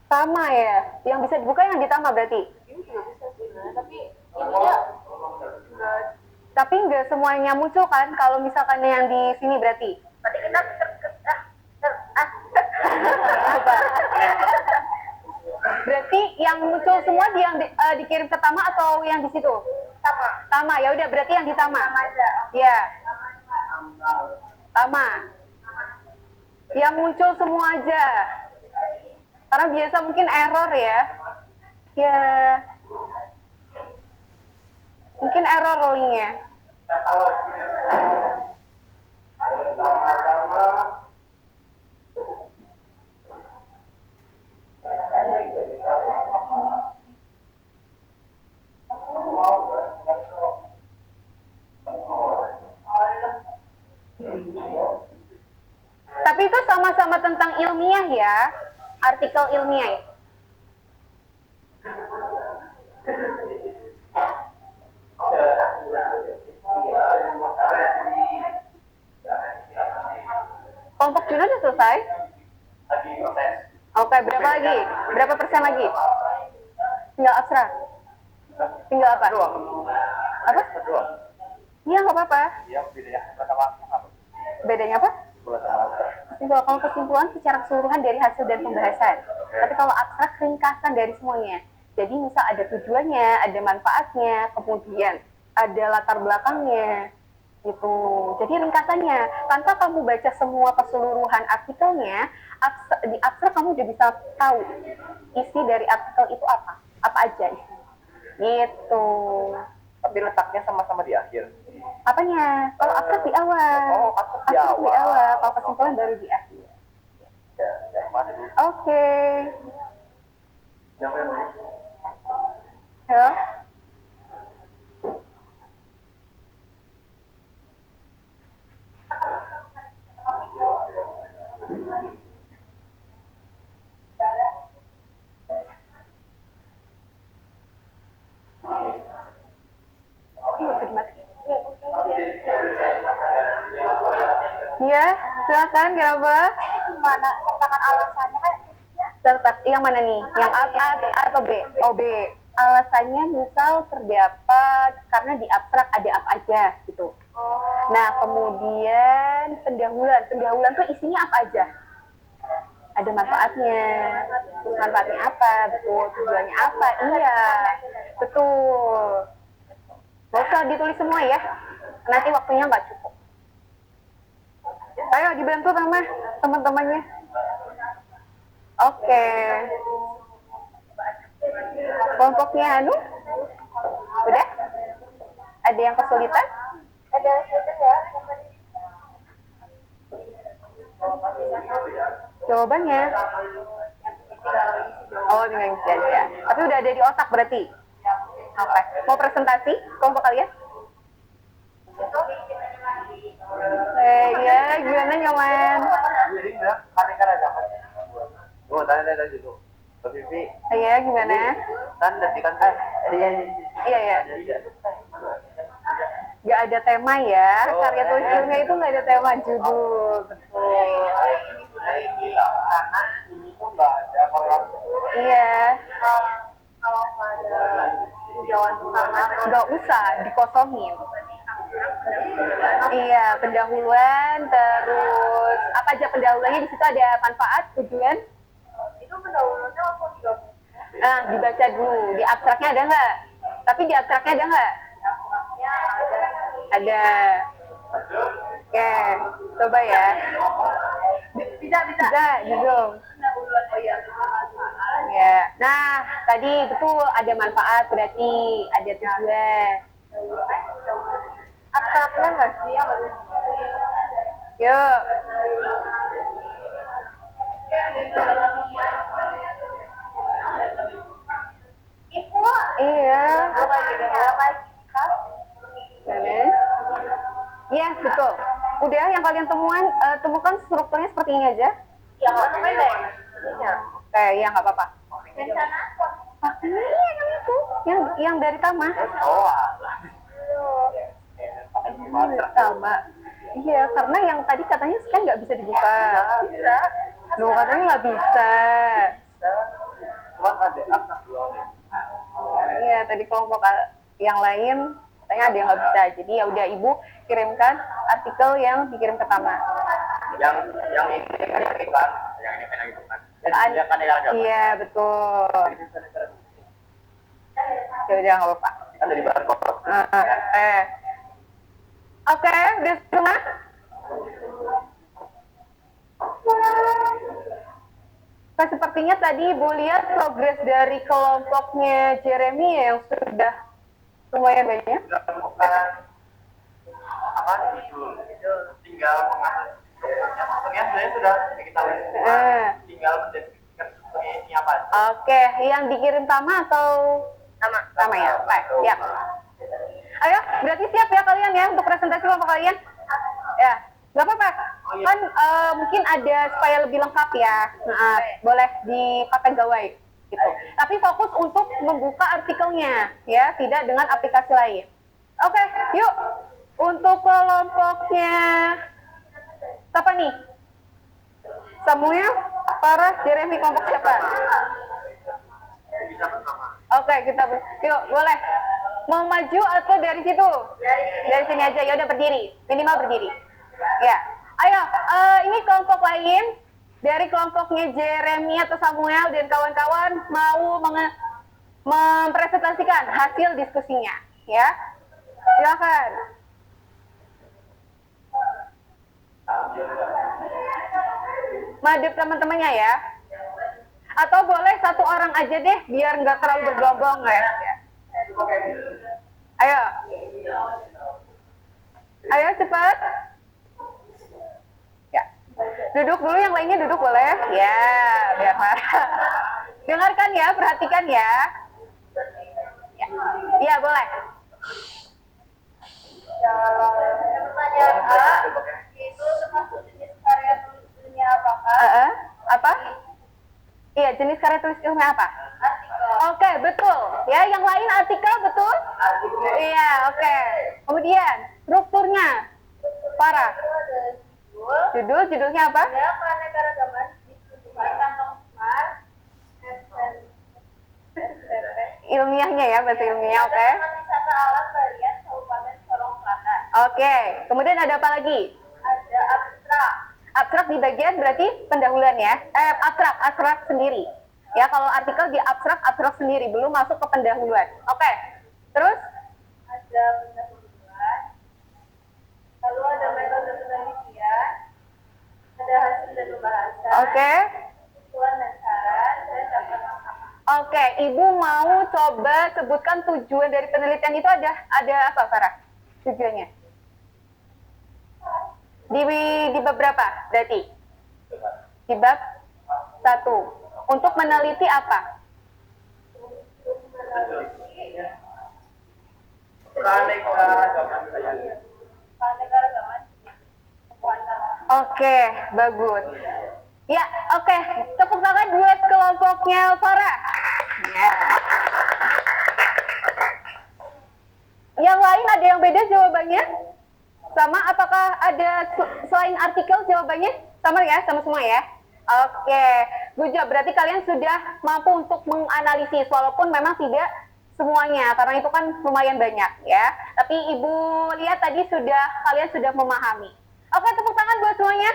sama ya? Yang bisa dibuka yang di Tama berarti? Ini juga bisa sih, tapi ininya tapi nggak semuanya muncul kan kalau misalkan yang di sini berarti? Berarti kita Berarti yang muncul semua yang dikirim ke Tama atau yang di situ? Tama. Tama, ya udah berarti yang di Tama. Ya, Tama. Yang muncul semua aja. Karena biasa mungkin error ya. Ya. Mungkin error rollingnya. Tapi itu sama-sama tentang ilmiah ya, artikel ilmiah. Kelompok Juno udah selesai? Oke, berapa lagi? Berapa persen lagi? Tinggal abstrak. Tinggal apa? Apa? Iya, nggak apa-apa. Bedanya apa? Kalau kesimpulan secara keseluruhan dari hasil dan pembahasan. Tapi kalau abstrak ringkasan dari semuanya. Jadi misal ada tujuannya, ada manfaatnya, kemudian ada latar belakangnya, gitu. Jadi ringkasannya, tanpa kamu baca semua keseluruhan artikelnya, di abstrak kamu udah bisa tahu isi dari artikel itu apa aja isi. Gitu. Tapi letaknya sama-sama di akhir. Apanya? Kalau abstrak di awal. Oh, abstrak di awal. Kalau kesimpulan baru di akhir. Oke. Halo? Iya, silakan kenapa? Mana katakan alasannya kan? Yang mana nih? Yang A atau B? Oh, B. Alasannya misal terdapat karena di abstrak ada apa aja gitu. Nah, kemudian pendahuluan tuh isinya apa aja? Ada manfaatnya. Terus manfaatnya apa? Betul. Tujuannya apa? Iya. Betul. Gak usah ditulis semua ya. Nanti waktunya nggak cukup. Ayo dibantu sama teman-temannya. Oke. Kelompoknya Anu? Udah? Ada yang kesulitan? Ada kesulitan ya? Jawabannya? Oh, dengan isi aja. Tapi udah ada di otak berarti? Oke. Mau presentasi kelompok kalian? Ya, gimana nyaman? Oh, tanya dulu. Vivi. Iya, gimana? Iya. Gak ada tema ya. Karya tulis ilmiah itu gak ada tema judul. Betul. Karena ini tuh nggak ada korelasi. Iya. Kalau ada jawaban utama Gak usah dikosongin. Iya, pendahuluan, terus apa aja pendahuluannya, di situ ada manfaat, tujuan. itu pendahulunya langsung digabung. Nah, dibaca dulu. Di abstraknya ada nggak? Tapi di abstraknya ada nggak? Ada. Oke, coba ya. Bisa. Di Zoom. Oh iya. Ya. Nah, tadi betul ada manfaat, berarti ada tujuan. Abstraknya nggak sih? Yuk. Itu Iya. apa? Mana? Iya, betul. Udah yang kalian temukan strukturnya seperti ini aja. Ya nggak pendek. Oke, ya nggak apa-apa. Rencana apa? Ini yang itu, yang dari Tama. Oh, Tama. Iya, karena yang tadi katanya kan nggak bisa dibuka. Bisa. Loh, katanya nggak bisa. cuma ada abstrak doang. Iya, tadi kelompok yang lain katanya ada yang nggak bisa. Jadi ya udah Ibu kirimkan artikel yang dikirim ke Tama. Yang ini kan, yang ini kan. Dia kan yang ada. Iya, betul. Ya udah nggak apa-apa. Kan dari bahan kotor. udah semua? Sepertinya tadi Ibu lihat progres dari kelompoknya Jeremy yang sudah lumayan banyak. Sudah menemukan apa itu tinggal mengatur strukturnya sebenarnya sudah kita lihat semua, tinggal mendefinisikan strukturnya ini apa. Oke, yang dikirim sama atau sama ya? Baik, siap. Ayo, berarti siap ya kalian ya untuk presentasi kelompok kalian? Ya, nggak apa-apa. Kan mungkin ada supaya lebih lengkap ya. Nah, boleh dipakai gawai gitu. Tapi fokus untuk membuka artikelnya ya, tidak dengan aplikasi lain. Oke, yuk. Untuk kelompoknya siapa nih? Samuel, Farah, Jeremy, kelompok siapa? Bisa bersama. Oke, yuk boleh. Mau maju atau dari situ? Dari sini aja. Ya udah berdiri, minimal berdiri. Ya, ayo. Ini kelompok lain dari kelompoknya Jeremy atau Samuel dan kawan-kawan mau mempresentasikan hasil diskusinya, ya. Silakan. Madep teman-temannya ya. Atau boleh satu orang aja deh, biar nggak terlalu bergelombang ya. Ayo. Ayo cepat. Ya. Duduk dulu, yang lainnya duduk boleh? Ya, biar marah. Dengarkan ya, perhatikan ya. Ya, ya boleh. Pertanyaan itu termasuk jenis karya tulis ilmiah apakah? Apa? Iya, jenis karya tulis ilmiah apa? Artikel. Oke, betul. Ya, yang lain artikel betul? Iya, oke. Kemudian strukturnya, Farah. Judulnya apa? Ada keanekaragaman ditunjukkan kantong smart. Ilmiahnya ya, bahasa ilmiah, oke. Taman wisata alam Balian Kabupaten Sorong Selatan. Oke, kemudian ada apa lagi? Ada abstrak. Abstrak di bagian berarti pendahuluan ya. Abstrak sendiri. Ya, kalau artikel di abstrak sendiri, belum masuk ke pendahuluan. Oke. Terus? Ada pendahuluan. Lalu ada metode penelitian. Ada hasil dan pembahasan. Oke. Kesimpulan dan saran. Dan daftar mahkamah. Oke, Ibu mau coba sebutkan tujuan dari penelitian itu ada apa, Farah? Tujuannya? Di bab berapa berarti? Di bab 1. Untuk meneliti apa? Keanekaragaman. Oke, bagus. Ya, oke. Tepuk tangan buat kelompoknya Farah. Ya. Yang lain ada yang beda jawabannya? Sama, apakah ada selain artikel jawabannya? Sama ya, sama semua ya? Oke, good job. Berarti kalian sudah mampu untuk menganalisis, walaupun memang tidak semuanya, karena itu kan lumayan banyak ya. Tapi Ibu lihat tadi kalian sudah memahami. Oke, tepuk tangan buat semuanya.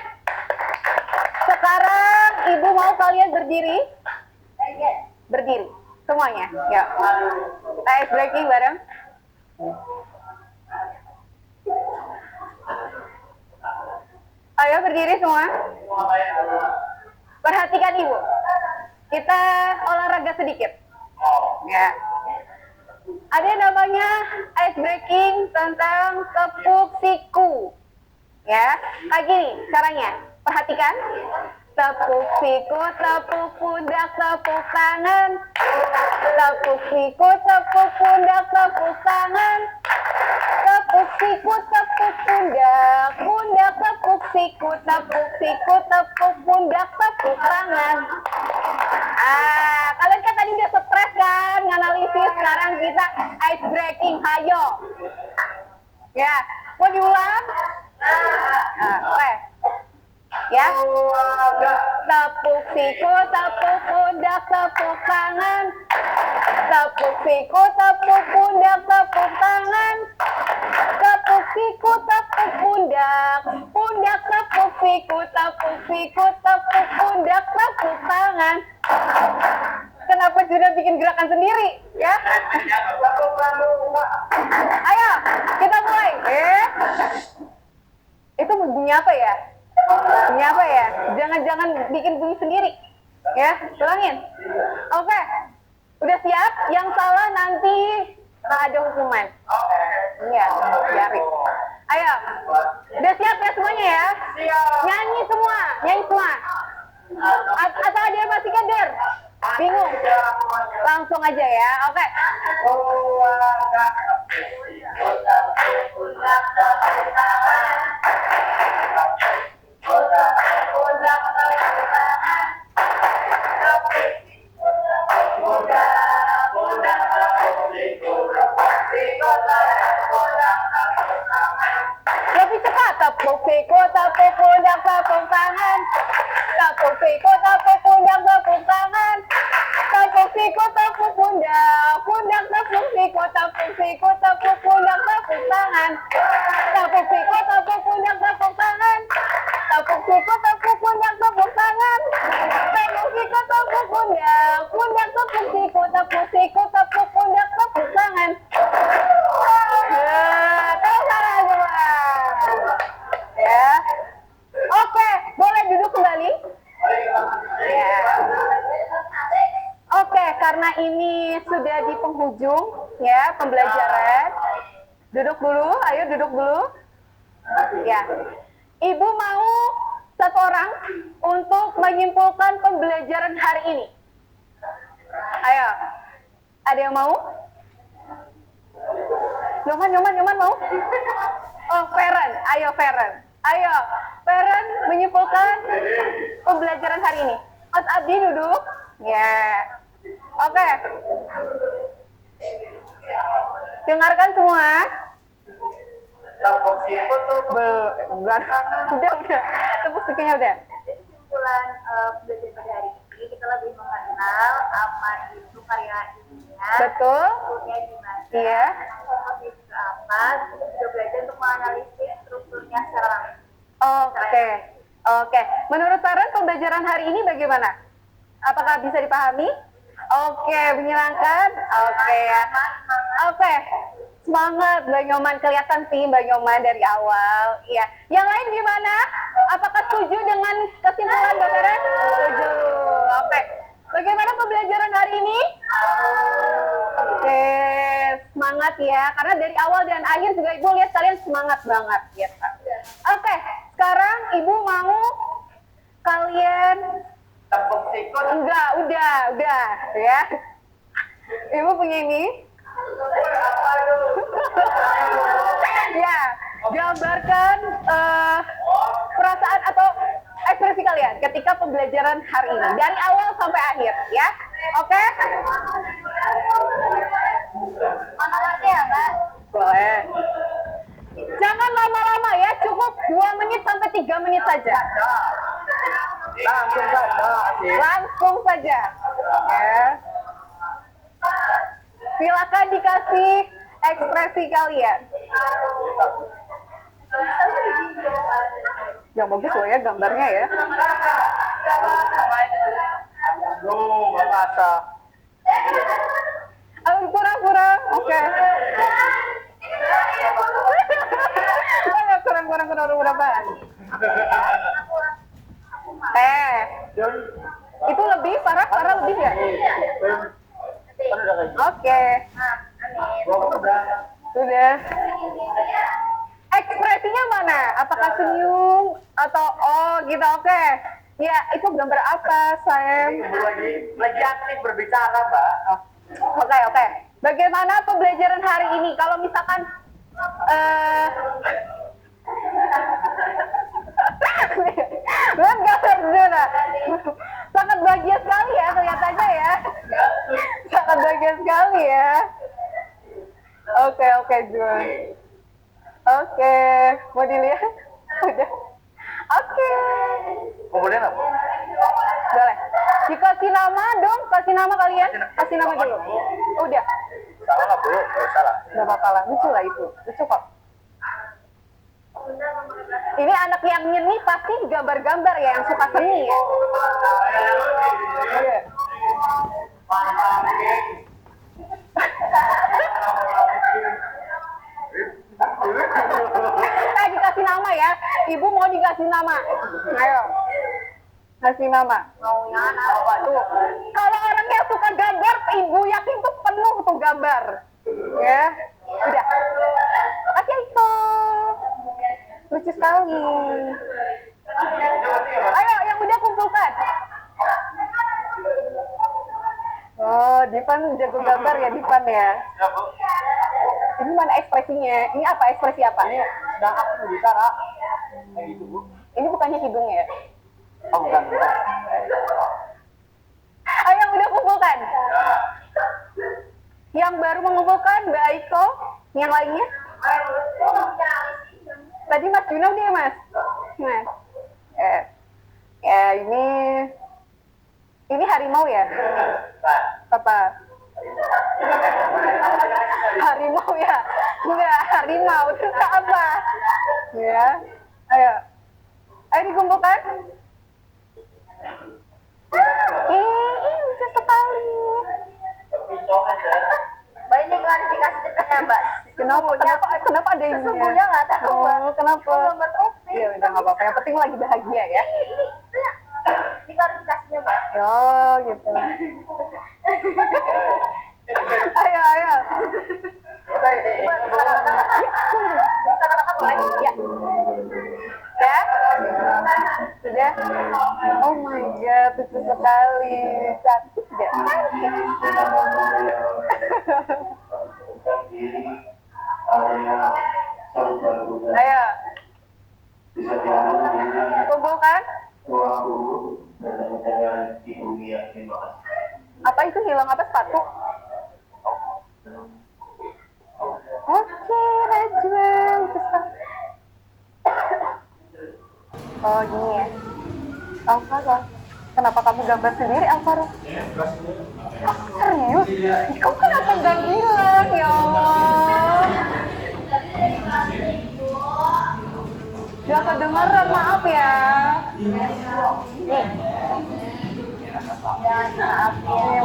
Sekarang Ibu mau kalian berdiri. Berdiri, semuanya. Ya. Kita ice breaking bareng. Ayo berdiri semua. Perhatikan Ibu. Kita olahraga sedikit. Ya. Ada namanya ice breaking tentang tepuk siku. Ya, kayak gini caranya. Perhatikan. Tepuk siku, tepuk pundak, tepuk tangan. Tepuk siku, tepuk pundak, tepuk tangan. Tepuk siku, tepuk pundak, pundak tepuk siku, tepuk pundak, tepuk tangan. Kalian kan tadi udah stres kan, nganalisis. Sekarang kita ice breaking, hayo. Ya, mau diulang? Oke. Ya. Tepuk siku, tepuk pundak, tepuk tangan. Tepuk siku, tepuk pundak, tepuk tangan. Tepuk siku, tepuk pundak, pundak tepuk siku, tepuk pundak, tepuk tangan. Kenapa sudah bikin gerakan sendiri, ya? Ayo, kita mulai. Bunyi apa ya? Bunyi apa ya? Jangan-jangan bikin bunyi sendiri. Ya, ulangin. Oke. Udah siap? Yang salah nanti ada hukuman. Iya, jari. Ayo. Udah siap ya semuanya ya? Nyanyi semua. Asal ada yang masih keder. Bingung? Langsung aja ya. Oke. Lebih cepat. Tepuk siku, tepuk pundak, tepuk tangan. Tepuk siku, tepuk pundak, tepuk tangan. Tepuk siku, tepuk pundak, pundak tepuk siku, tepuk siku, tepuk pundak, tepuk tangan. Tepuk siku, tepuk pundak, tepuk tangan. Tepuk siku, tepuk pundak, tepuk tangan. Tepuk siku, tepuk pundak, pundak tepuk siku, tepuk siku, tepuk pundak, tepuk tangan. Tepuk tangan semua. Ya. Oke, boleh duduk kembali? Ya. Oke, karena ini sudah di penghujung ya pembelajaran. Duduk dulu, ayo duduk dulu. Ya. Ibu mau satu orang untuk menyimpulkan pembelajaran hari ini. Ayo. Ada yang mau? Nyoman mau? Oh, Feren. Ayo Feren. Ayo, Feren menyimpulkan pembelajaran hari ini. Mas Abdi duduk. Ya. Oke. Dengarkan semua. Tepuk siku tuh. Udah. Tepuk sikunya udah. Kesimpulan belajar pada hari ini kita lebih mengenal apa itu karya ilmiah. Betul. Strukturnya gimana? Iya. Formatnya juga apa? Kita juga belajar untuk menganalisis strukturnya secara langsung. Oke. Menurut Feren pembelajaran hari ini bagaimana? Apakah bisa dipahami? Oke, menyenangkan. Oke ya. Oke. Semangat Mbak Nyoman, kelihatan sih Mbak Nyoman dari awal. Iya. Yang lain gimana? Apakah setuju dengan kesimpulan Mbak Feren? Setuju. Oke. Bagaimana pembelajaran hari ini? Oke, semangat ya. Karena dari awal dan akhir juga Ibu lihat kalian semangat banget gitu. Oke, sekarang Ibu mau kalian Tepuk siku. enggak, udah ya. Ibu punya ini. Ya, gambarkan perasaan atau ekspresi kalian ketika pembelajaran hari ini dari awal sampai akhir ya. Oke? Monolognya ya, Mbak? Boleh. Jangan lama-lama ya, cukup 2 menit sampai 3 menit saja. Langsung saja. Langsung saja. Ya. Silakan dikasih ekspresi kalian. Yang bagus loh ya gambarnya ya. Nggak masa. Kurang. Oke. Kurang berapa? Itu lebih parah lebih ya? Oke. Sudah. Ekspresinya mana? Apakah senyum atau oh gitu? Oke. Ya, itu gambar apa, Sam? Lagi aktif berbicara, Mbak. Oke. Bagaimana pembelajaran hari ini? Kalau misalkan lihat gambar dulu. Sangat bahagia sekali ya kelihatannya ya. Sangat bahagia sekali ya. Oke, Jun. Oke, mau dilihat? Udah. Oke. Kemudian apa? Boleh. Dikasih nama dong, kasih nama kalian. Kasih nama dulu. Udah. Salah nggak, Bu? Salah. Nggak apa-apa lah, lucu lah itu. Lucu kok. Ini anak yang nyeni pasti gambar-gambar ya, yang suka seni ya. Iya. Dikasih nama ya. Ibu mau dikasih nama. Ayo. Kasih nama. Maunya apa Tuh. Kalau orang yang suka gambar, ibu yakin tuh penuh tuh gambar. Ya. Udah. Kasih itu. Lucu sekali. Ayo, yang udah kumpulkan. Oh, Dipan jago gambar ya, Dipan ya. Ya, Bu. Ini mana ekspresinya? Ini apa? Ekspresi apa? Nah, aku bicara. Kayak gitu, Bu. Ini bukannya hidung ya? Oh, bukan. Ayo, yang udah kumpulkan. Yang baru mengumpulkan, Mbak Aiko. Yang lainnya? Tadi Mas Juno nih, Mas. Mas. Ya, ini harimau ya? Apa? Harimau ya? Enggak, harimau. Itu apa? Ya. Ayo. Ayo dikumpulkan. Lucu sekali. Mbak, ini klarifikasi detailnya, Mbak. Kenapa ada ini? Sesungguhnya nggak tahu, Mbak. Oh, kenapa? Nomor OP. Ya udah nggak apa-apa. Yang penting lagi bahagia ya. Ini klarifikasinya, Mbak. Oh gitu. Ayo. Ya. Ya. Sudah. Oh my god, lucu sekali. Cantik ya. Ayo. Kumpulkan. Apa itu hilang apa sepatu? Oke, Najwa. Oh gini ya. Alvaro, kenapa kamu gambar sendiri, Alvaro? Serius? Kamu kenapa nggak bilang, ya Allah? Gak kedengeran, maaf ya. Nih.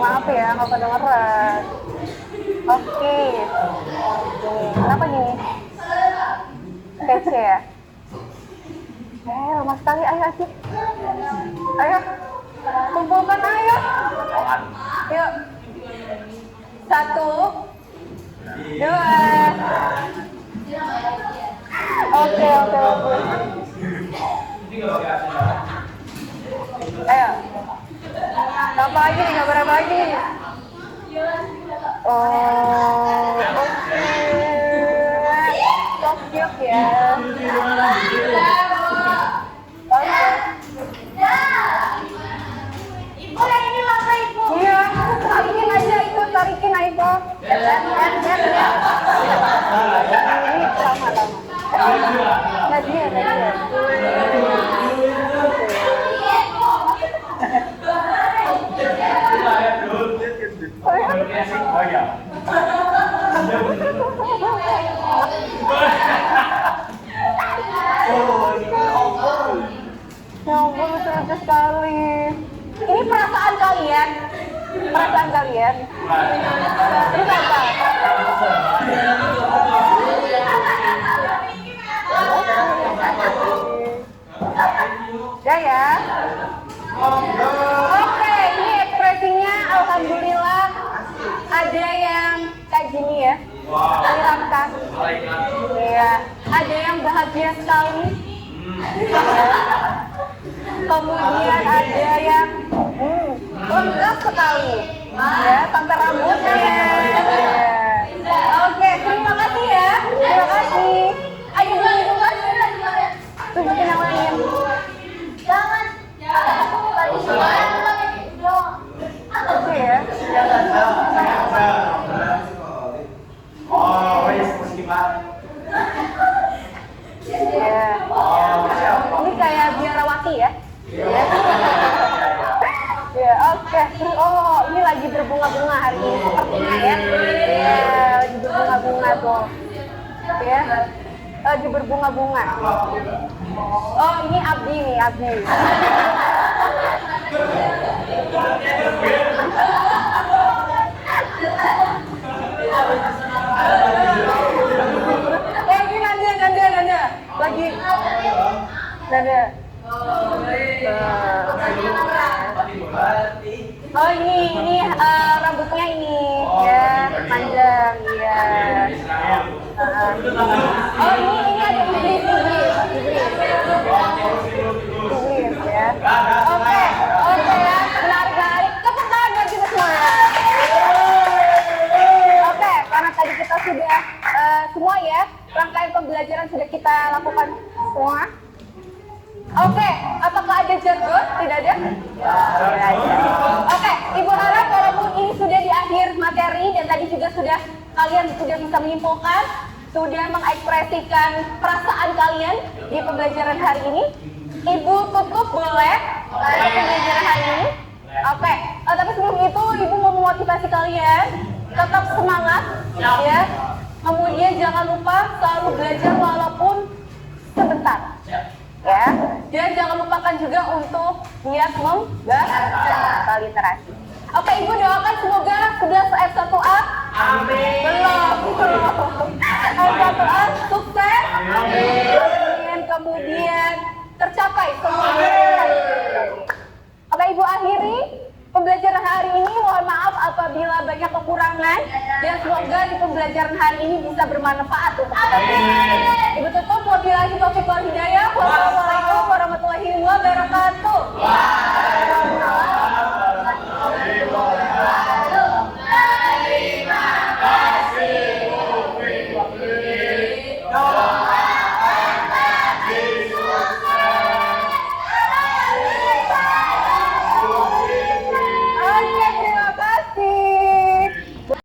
Maaf ya, nggak kedengeran. Oke. Kenapa gini? Kece ya? Lama sekali, ayo Acik. Ayo, kumpulkan ayo. Yuk. 1, 2. Oke. Ayo. Apa lagi nih, gambar apa lagi? Oh, oke. So cute ya. Ibu, yang ini apa, Ibu? Iya, tarikin aja itu, tarikin Aiko. Ini lama. Nadia. Ya ampun, lucu sekali. Ini perasaan kalian? Terus apa? Ya. Oke, ini ekspresinya alhamdulillah ada yang kayak gini ya. Menyeramkan. Iya, ada yang bahagia sekali. Kemudian ada yang lengkap sekali. Ya, tanpa rambutnya. Oke, terima kasih ya. Terima kasih. Ayo bukan. Tunjukin yang lain. Jangan. Oke ya. Ya. Ini kayak biarawati ya. Ya, oke. Oh, ini lagi berbunga-bunga hari ini sepertinya ya. Ya, lagi berbunga-bunga tuh. Ya. Lagi berbunga-bunga. Oh, ini Abdi nih, Abdi. Ini Nanda. Lagi Nada. Oh ini rambutnya ini ya panjang ya. Oh ini ada iblis ya. Oke ya menarik. Tepuk tangan buat kita semua. Oke karena tadi kita sudah semua ya rangkaian pembelajaran sudah kita lakukan semua. Oke, apakah ada jargon? Tidak ada? Tidak ada. Oke, Ibu harap walaupun ini sudah di akhir materi dan tadi juga kalian sudah bisa menyimpulkan, sudah mengekspresikan perasaan kalian di pembelajaran hari ini. Ibu tutup boleh pembelajaran hari ini. Oke, tapi sebelum itu Ibu mau memotivasi kalian tetap semangat ya. Kemudian jangan lupa selalu belajar walaupun sebentar. Ya, dan jangan lupakan juga untuk niat membaca literasi. Oke, Ibu doakan semoga 11 F1A belum F1A sukses. Amin. Kemudian tercapai semuanya. Oke, Ibu akhiri pembelajaran hari ini. Mohon maaf apabila banyak kekurangan dan semoga di pembelajaran hari ini bisa bermanfaat untuk kita.